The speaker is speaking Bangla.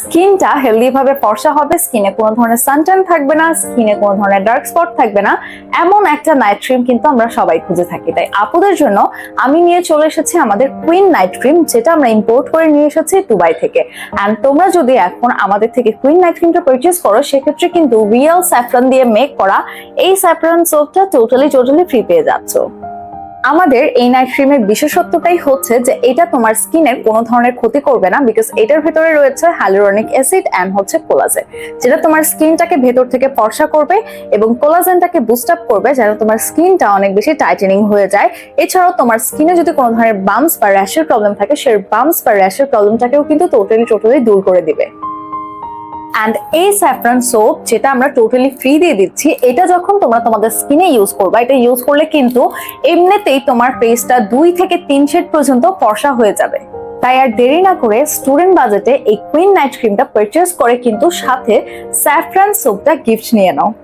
স্কিনটা হেলদি ভাবে ফর্সা হবে, স্কিনে কোনো ধরনের সানট্যান থাকবে না, স্কিনে কোনো ধরনের ডার্ক স্পট থাকবে না, এমন একটা নাইট ক্রিম কিন্তু আমরা সবাই খুঁজে থাকি। তাই আপুদের জন্য আমি নিয়ে চলে এসেছি আমাদের কুইন নাইট ক্রিম, যেটা আমরা ইম্পোর্ট করে নিয়ে এসেছি দুবাই থেকে। এন্ড তোমরা যদি এখন আমাদের থেকে কুইন নাইট ক্রিমটা পারচেজ করো, সেক্ষেত্রে কিন্তু রিয়েল স্যাফরন দিয়ে মেক করা এই স্যাফরন সোপটা টোটালি ফ্রি পেয়ে যাচ্ছ। আমাদের এই নাইট ক্রিমের বিশেষত্বটাই হচ্ছে যে এটা তোমার স্কিনের কোনো ধরনের ক্ষতি করবে না, বিকজ এটার ভেতরে রয়েছে হাইলুরনিক অ্যাসিড এন্ড হচ্ছে কোলাজেন, যেটা তোমার স্কিনটাকে ভেতর থেকে ফর্সা করবে এবং কোলাজেনটাকে বুস্ট আপ করবে যেন তোমার স্কিনটা অনেক বেশি টাইটেনিং হয়ে যায়। এছাড়াও তোমার স্কিনে যদি কোনো ধরনের বাম্পস বা র্যাশের প্রবলেম থাকে, সেই বাম্পস বা র্যাশের প্রবলেমটাকেও কিন্তু টোটালি দূর করে দিবে। এন্ড এই স্যাফরন সোপ যেটা আমরা টোটালি ফ্রি দিয়ে দিচ্ছি, এটা যখন তোমরা তোমাদের স্কিনে ইউজ করবা, এটা ইউজ করলে কিন্তু এমনিতেই তোমার ফেসটা 2 থেকে 3 শেড পর্যন্ত ফর্সা হয়ে যাবে। তাই আর দেরি না করে স্টুডেন্ট বাজেটে এই কুইন নাইট ক্রিমটা পারচেজ করে কিন্তু সাথে স্যাফরন সোপটা গিফট নিয়ে নাও।